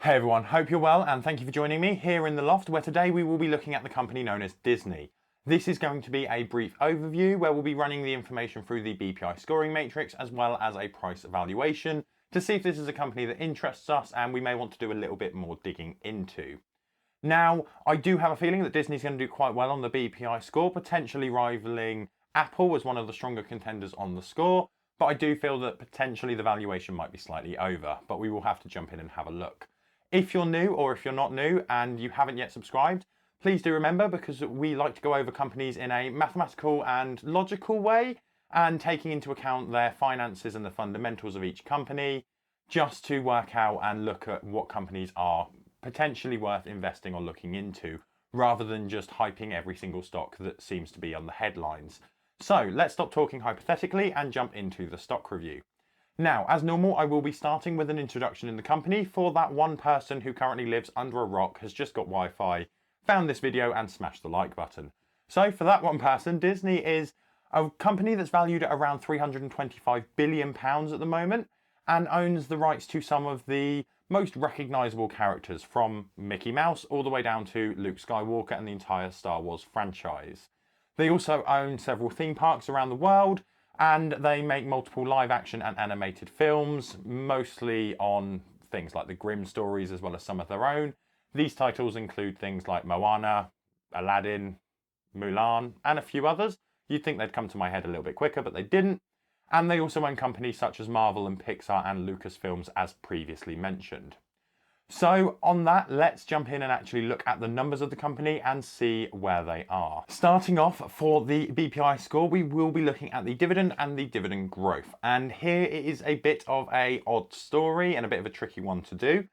Hey everyone, hope you're well and thank you for joining me here in the loft where today we will be looking at the company known as Disney. This is going to be a brief overview where we'll be running the information through the BPI scoring matrix as well as a price evaluation to see if this is a company that interests us and we may want to do a little bit more digging into. Now, I do have a feeling that Disney's going to do quite well on the BPI score, potentially rivaling Apple as one of the stronger contenders on the score, but I do feel that potentially the valuation might be slightly over, but we will have to jump in and have a look. If you're new or if you're not new and you haven't yet subscribed, please do remember, because we like to go over companies in a mathematical and logical way and taking into account their finances and the fundamentals of each company just to work out and look at what companies are potentially worth investing or looking into rather than just hyping every single stock that seems to be on the headlines. So let's stop talking hypothetically and jump into the stock review. Now, as normal, I will be starting with an introduction in the company for that one person who currently lives under a rock, has just got Wi-Fi, found this video and smashed the like button. So for that one person, Disney is a company that's valued at around £325 billion at the moment and owns the rights to some of the most recognisable characters from Mickey Mouse all the way down to Luke Skywalker and the entire Star Wars franchise. They also own several theme parks around the world, and they make multiple live action and animated films, mostly on things like the Grimm stories as well as some of their own. These titles include things like Moana, Aladdin, Mulan, and a few others. You'd think they'd come to my head a little bit quicker, but they didn't. And they also own companies such as Marvel and Pixar and Lucasfilms, as previously mentioned. So on that, let's jump in and actually look at the numbers of the company and see where they are. Starting off for the BPI score, we will be looking at the dividend and the dividend growth. And here it is a bit of an odd story and a bit of a tricky one to do,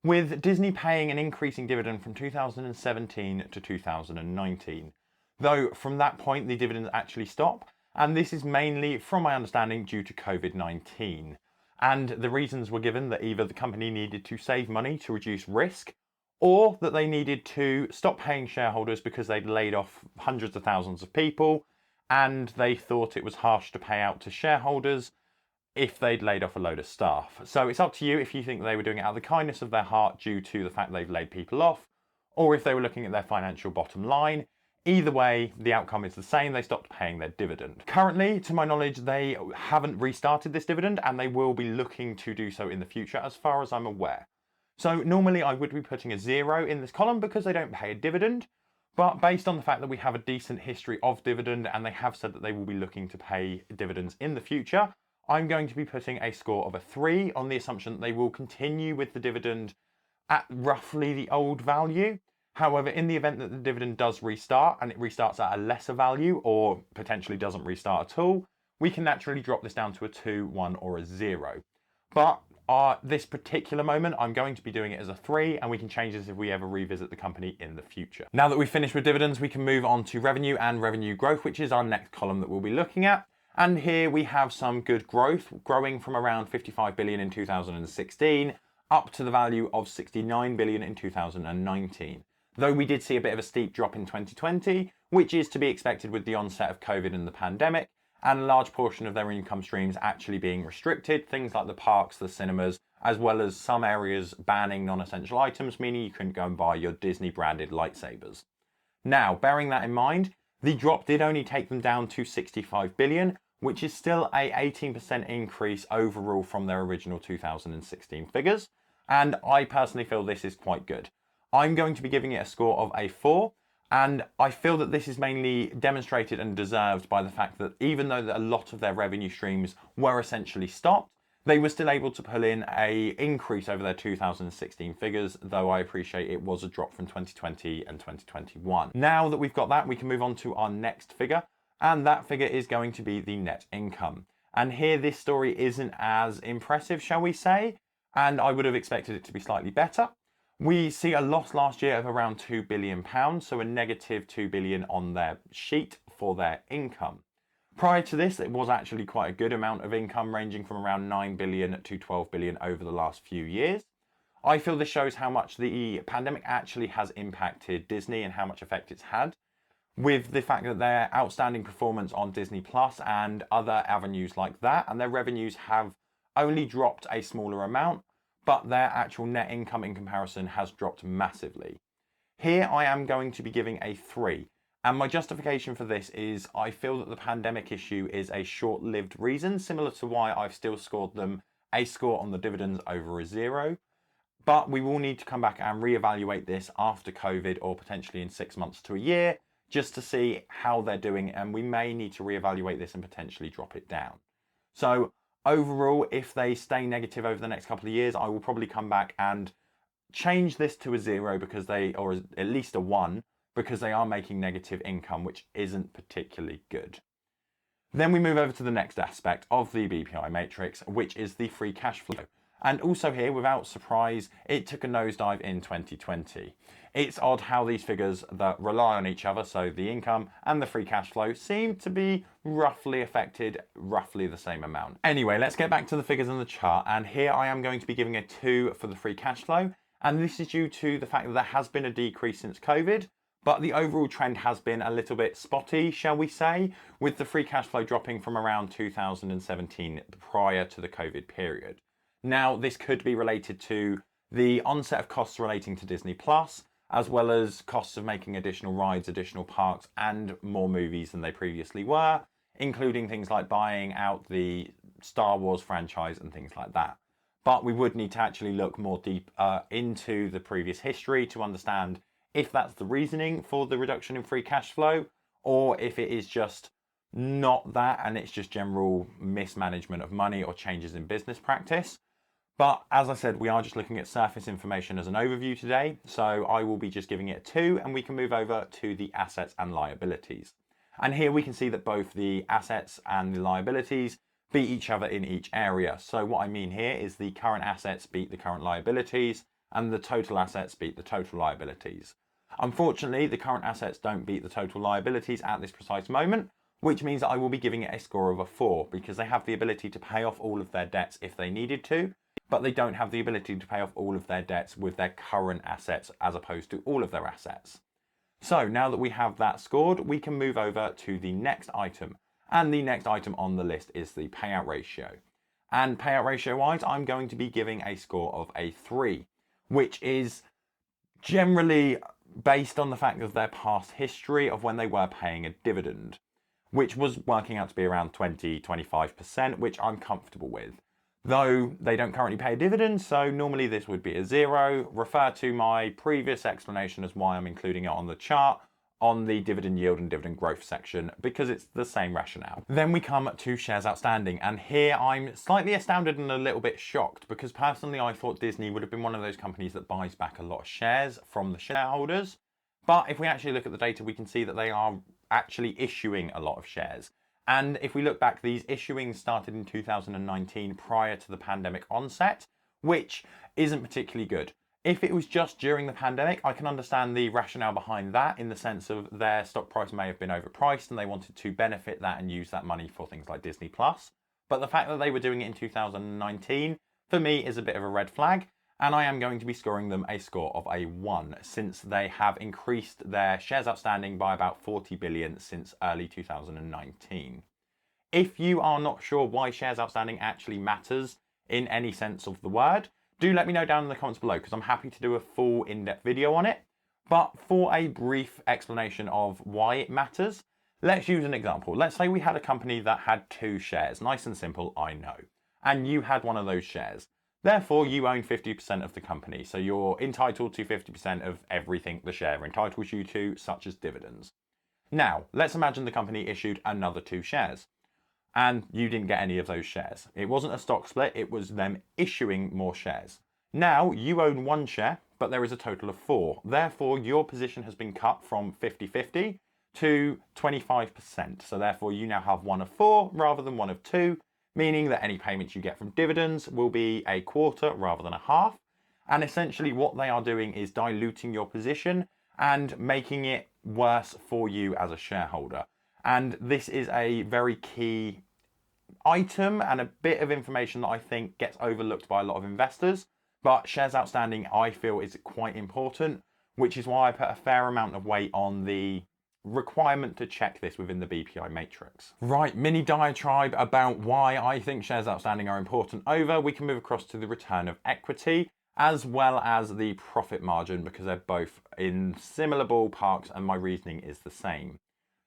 with Disney paying an increasing dividend from 2017 to 2019. Though from that point, the dividends actually stop. And this is mainly, from my understanding, due to COVID-19. And the reasons were given that either the company needed to save money to reduce risk, or that they needed to stop paying shareholders because they'd laid off hundreds of thousands of people, and they thought it was harsh to pay out to shareholders if they'd laid off a load of staff. So it's up to you if you think they were doing it out of the kindness of their heart due to the fact they've laid people off, or if they were looking at their financial bottom line. Either way, the outcome is the same. They stopped paying their dividend. Currently, to my knowledge, they haven't restarted this dividend and they will be looking to do so in the future as far as I'm aware. So normally I would be putting a 0 in this column because they don't pay a dividend. But based on the fact that we have a decent history of dividend and they have said that they will be looking to pay dividends in the future, I'm going to be putting a score of a 3 on the assumption that they will continue with the dividend at roughly the old value. However, in the event that the dividend does restart and it restarts at a lesser value or potentially doesn't restart at all, we can naturally drop this down to a 2, 1 or a 0. But this particular moment, I'm going to be doing it as a 3 and we can change this if we ever revisit the company in the future. Now that we've finished with dividends, we can move on to revenue and revenue growth, which is our next column that we'll be looking at. And here we have some good growth, growing from around 55 billion in 2016 up to the value of 69 billion in 2019. Though we did see a bit of a steep drop in 2020, which is to be expected with the onset of COVID and the pandemic, and a large portion of their income streams actually being restricted, things like the parks, the cinemas, as well as some areas banning non-essential items, meaning you couldn't go and buy your Disney branded lightsabers. Now, bearing that in mind, the drop did only take them down to 65 billion, which is still a 18% increase overall from their original 2016 figures, and I personally feel this is quite good. I'm going to be giving it a score of a 4, and I feel that this is mainly demonstrated and deserved by the fact that even though a lot of their revenue streams were essentially stopped, they were still able to pull in an increase over their 2016 figures, though I appreciate it was a drop from 2020 and 2021. Now that we've got that, we can move on to our next figure, and that figure is going to be the net income. And here this story isn't as impressive, shall we say, and I would have expected it to be slightly better. We see a loss last year of around £2 billion, so a negative 2 billion on their sheet for their income. Prior to this, it was actually quite a good amount of income, ranging from around 9 billion to 12 billion over the last few years. I feel this shows how much the pandemic actually has impacted Disney and how much effect it's had, with the fact that their outstanding performance on Disney Plus and other avenues like that, and their revenues have only dropped a smaller amount, but their actual net income in comparison has dropped massively. Here I am going to be giving a 3. And my justification for this is I feel that the pandemic issue is a short-lived reason, similar to why I've still scored them a score on the dividends over a 0. But we will need to come back and reevaluate this after COVID, or potentially in 6 months to a year, just to see how they're doing, and we may need to reevaluate this and potentially drop it down. So overall, if they stay negative over the next couple of years, I will probably come back and change this to a 0 because or at least a 1, because they are making negative income, which isn't particularly good. Then we move over to the next aspect of the BPI matrix, which is the free cash flow. And also here, without surprise, it took a nosedive in 2020. It's odd how these figures that rely on each other, so the income and the free cash flow, seem to be roughly affected roughly the same amount. Anyway, let's get back to the figures in the chart. And here I am going to be giving a 2 for the free cash flow. And this is due to the fact that there has been a decrease since COVID. But the overall trend has been a little bit spotty, shall we say, with the free cash flow dropping from around 2017 prior to the COVID period. Now, this could be related to the onset of costs relating to Disney Plus, as well as costs of making additional rides, additional parks, and more movies than they previously were, including things like buying out the Star Wars franchise and things like that. But we would need to actually look more deep into the previous history to understand if that's the reasoning for the reduction in free cash flow, or if it is just not that and it's just general mismanagement of money or changes in business practice. But as I said, we are just looking at surface information as an overview today, so I will be just giving it a 2, and we can move over to the assets and liabilities. And here we can see that both the assets and the liabilities beat each other in each area. So what I mean here is the current assets beat the current liabilities, and the total assets beat the total liabilities. Unfortunately, the current assets don't beat the total liabilities at this precise moment, which means that I will be giving it a score of a 4, because they have the ability to pay off all of their debts if they needed to, but they don't have the ability to pay off all of their debts with their current assets as opposed to all of their assets. So now that we have that scored, we can move over to the next item. And the next item on the list is the payout ratio. And payout ratio wise, I'm going to be giving a score of a 3, which is generally based on the fact of their past history of when they were paying a dividend, which was working out to be around 20-25%, which I'm comfortable with. Though they don't currently pay a dividend, so normally this would be a 0. Refer to my previous explanation as why I'm including it on the chart on the dividend yield and dividend growth section, because it's the same rationale. Then we come to shares outstanding, and here I'm slightly astounded and a little bit shocked, because personally I thought Disney would have been one of those companies that buys back a lot of shares from the shareholders. But if we actually look at the data, we can see that they are actually issuing a lot of shares. And if we look back, these issuings started in 2019 prior to the pandemic onset, which isn't particularly good. If it was just during the pandemic, I can understand the rationale behind that, in the sense of their stock price may have been overpriced and they wanted to benefit that and use that money for things like Disney Plus. But the fact that they were doing it in 2019, for me, is a bit of a red flag. And I am going to be scoring them a score of a 1, since they have increased their shares outstanding by about 40 billion since early 2019. If you are not sure why shares outstanding actually matters in any sense of the word, do let me know down in the comments below, because I'm happy to do a full in-depth video on it. But for a brief explanation of why it matters, let's use an example. Let's say we had a company that had 2 shares. Nice and simple, I know. And you had one of those shares. Therefore, you own 50% of the company, so you're entitled to 50% of everything the share entitles you to, such as dividends. Now, let's imagine the company issued another 2 shares, and you didn't get any of those shares. It wasn't a stock split, it was them issuing more shares. Now, you own 1 share, but there is a total of 4. Therefore, your position has been cut from 50-50 to 25%. So therefore, you now have 1 of 4 rather than 1 of 2, meaning that any payments you get from dividends will be a quarter rather than a half. And essentially what they are doing is diluting your position and making it worse for you as a shareholder. And this is a very key item and a bit of information that I think gets overlooked by a lot of investors. But shares outstanding, I feel, is quite important, which is why I put a fair amount of weight on the requirement to check this within the BPI matrix. Right, mini diatribe about why I think shares outstanding are important over. We can move across to the return of equity as well as the profit margin, because they're both in similar ballparks and my reasoning is the same.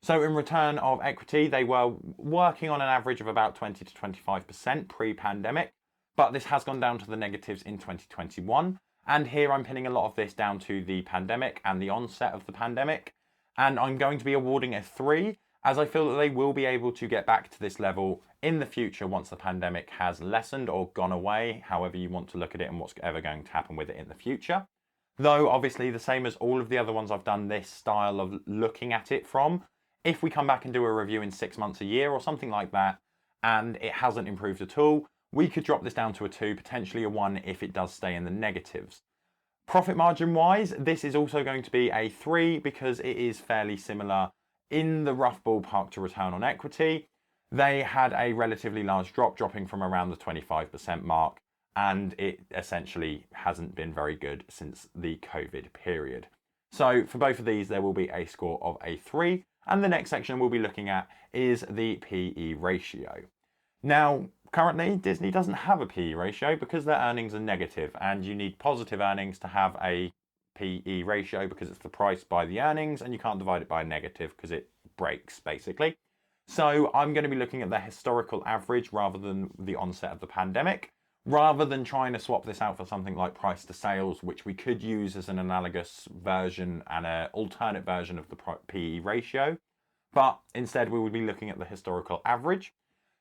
So in return of equity, they were working on an average of about 20 to 25% pre-pandemic, but this has gone down to the negatives in 2021. And here I'm pinning a lot of this down to the pandemic and the onset of the pandemic. And I'm going to be awarding a 3, as I feel that they will be able to get back to this level in the future once the pandemic has lessened or gone away, however you want to look at it and what's ever going to happen with it in the future. Though obviously the same as all of the other ones I've done this style of looking at it from, if we come back and do a review in 6 months, a year or something like that, and it hasn't improved at all, we could drop this down to a 2, potentially a 1 if it does stay in the negatives. Profit margin wise, this is also going to be a 3 because it is fairly similar in the rough ballpark to return on equity. They had a relatively large drop, dropping from around the 25% mark, and it essentially hasn't been very good since the COVID period. So for both of these, there will be a score of a 3. And the next section we'll be looking at is the PE ratio. Now, currently, Disney doesn't have a PE ratio because their earnings are negative, and you need positive earnings to have a PE ratio because it's the price by the earnings, and you can't divide it by a negative because it breaks, basically. So I'm going to be looking at the historical average rather than the onset of the pandemic, rather than trying to swap this out for something like price to sales, which we could use as an analogous version and an alternate version of the PE ratio. But instead, we will be looking at the historical average.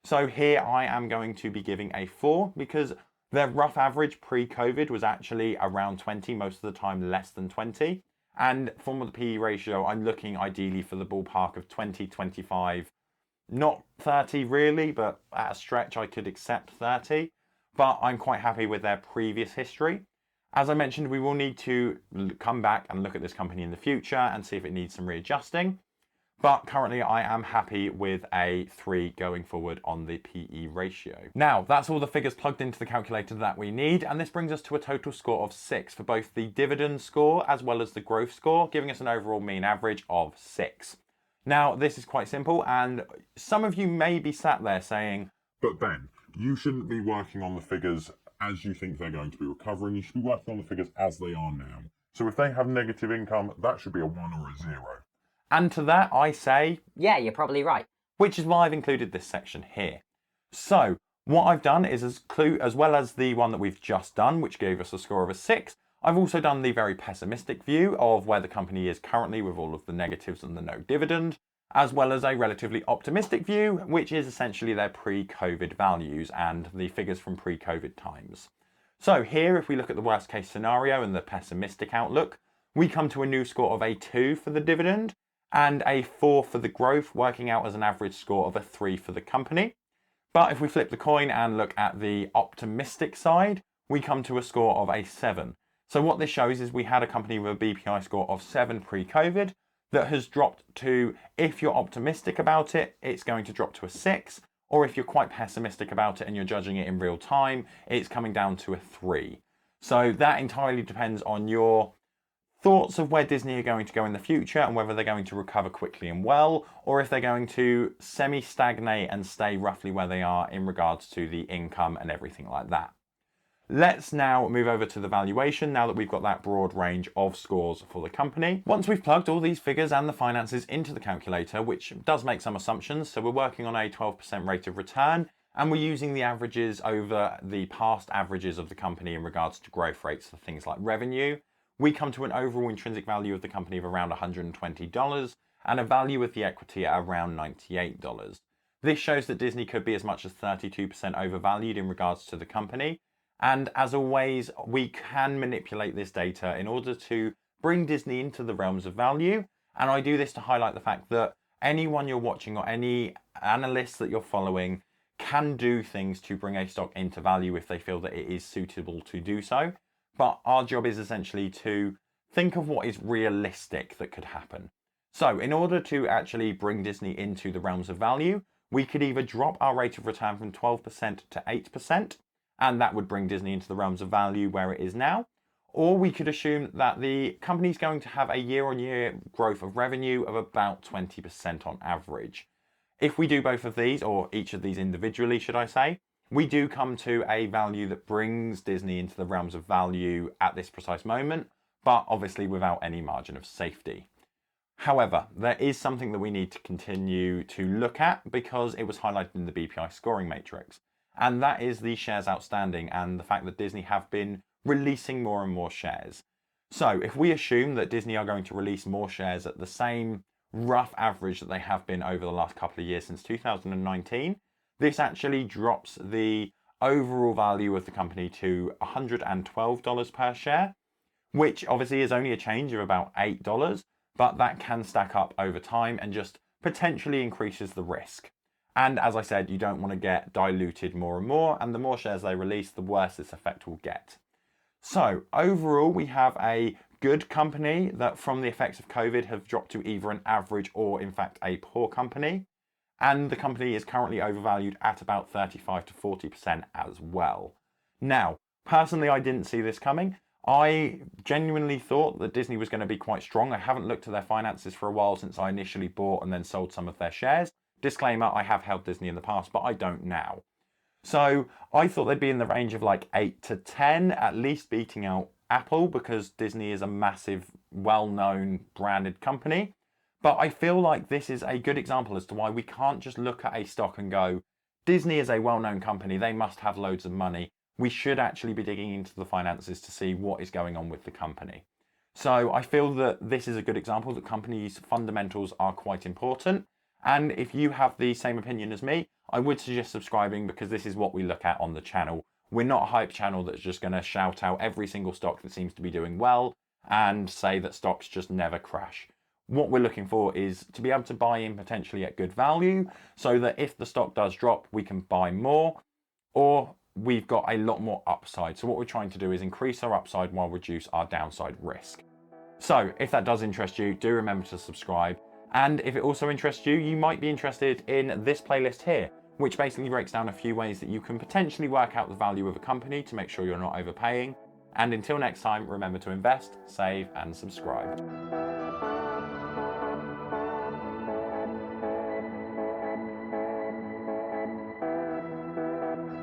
So here I am going to be giving a 4 because their rough average pre-COVID was actually around 20, most of the time less than 20. And from the PE ratio, I'm looking ideally for the ballpark of 20, 25, not 30 really, but at a stretch I could accept 30. But I'm quite happy with their previous history. As I mentioned, we will need to come back and look at this company in the future and see if it needs some readjusting. But currently I am happy with a 3 going forward on the PE ratio. Now, that's all the figures plugged into the calculator that we need, and this brings us to a total score of 6 for both the dividend score as well as the growth score, giving us an overall mean average of 6. Now, this is quite simple, and some of you may be sat there saying, "But Ben, you shouldn't be working on the figures as you think they're going to be recovering. You should be working on the figures as they are now. So if they have negative income, that should be a 1 or a 0. And to that I say, yeah, you're probably right. Which is why I've included this section here. So what I've done is, as well as the one that we've just done, which gave us a score of a 6, I've also done the very pessimistic view of where the company is currently with all of the negatives and the no dividend, as well as a relatively optimistic view, which is essentially their pre-COVID values and the figures from pre-COVID times. So here, if we look at the worst case scenario and the pessimistic outlook, we come to a new score of a 2 for the dividend and a 4 for the growth, working out as an average score of a 3 for the company. But if we flip the coin and look at the optimistic side, we come to a score of a 7. So what this shows is we had a company with a BPI score of 7 pre-COVID that has dropped to, if you're optimistic about it, it's going to drop to a 6. Or if you're quite pessimistic about it and you're judging it in real time, it's coming down to a 3. So that entirely depends on your thoughts of where Disney are going to go in the future and whether they're going to recover quickly and well, or if they're going to semi-stagnate and stay roughly where they are in regards to the income and everything like that. Let's now move over to the valuation now that we've got that broad range of scores for the company. Once we've plugged all these figures and the finances into the calculator, which does make some assumptions, so we're working on a 12% rate of return, and we're using the averages over the past averages of the company in regards to growth rates for things like revenue, we come to an overall intrinsic value of the company of around $120 and a value of the equity at around $98. This shows that Disney could be as much as 32% overvalued in regards to the company. And as always, we can manipulate this data in order to bring Disney into the realms of value. And I do this to highlight the fact that anyone you're watching or any analyst that you're following can do things to bring a stock into value if they feel that it is suitable to do so. But our job is essentially to think of what is realistic that could happen. So in order to actually bring Disney into the realms of value, we could either drop our rate of return from 12% to 8%, and that would bring Disney into the realms of value where it is now. Or we could assume that the company's going to have a year-on-year growth of revenue of about 20% on average. If we do both of these, or each of these individually, should I say, we do come to a value that brings Disney into the realms of value at this precise moment, but obviously without any margin of safety. However, there is something that we need to continue to look at because it was highlighted in the BPI scoring matrix, and that is the shares outstanding and the fact that Disney have been releasing more and more shares. So if we assume that Disney are going to release more shares at the same rough average that they have been over the last couple of years since 2019, this actually drops the overall value of the company to $112 per share, which obviously is only a change of about $8, but that can stack up over time and just potentially increases the risk. And as I said, you don't want to get diluted more and more, and the more shares they release, the worse this effect will get. So overall, we have a good company that from the effects of COVID have dropped to either an average or in fact a poor company. And the company is currently overvalued at about 35 to 40% as well. Now, personally, I didn't see this coming. I genuinely thought that Disney was going to be quite strong. I haven't looked at their finances for a while since I initially bought and then sold some of their shares. Disclaimer, I have held Disney in the past, but I don't now. So I thought they'd be in the range of like 8 to 10, at least beating out Apple because Disney is a massive, well-known branded company. But I feel like this is a good example as to why we can't just look at a stock and go, Disney is a well-known company, they must have loads of money. We should actually be digging into the finances to see what is going on with the company. So I feel that this is a good example that companies' fundamentals are quite important. And if you have the same opinion as me, I would suggest subscribing because this is what we look at on the channel. We're not a hype channel that's just going to shout out every single stock that seems to be doing well and say that stocks just never crash. What we're looking for is to be able to buy in potentially at good value so that if the stock does drop, we can buy more or we've got a lot more upside. So what we're trying to do is increase our upside while reduce our downside risk. So if that does interest you, do remember to subscribe. And if it also interests you, you might be interested in this playlist here, which basically breaks down a few ways that you can potentially work out the value of a company to make sure you're not overpaying. And until next time, remember to invest, save, and subscribe.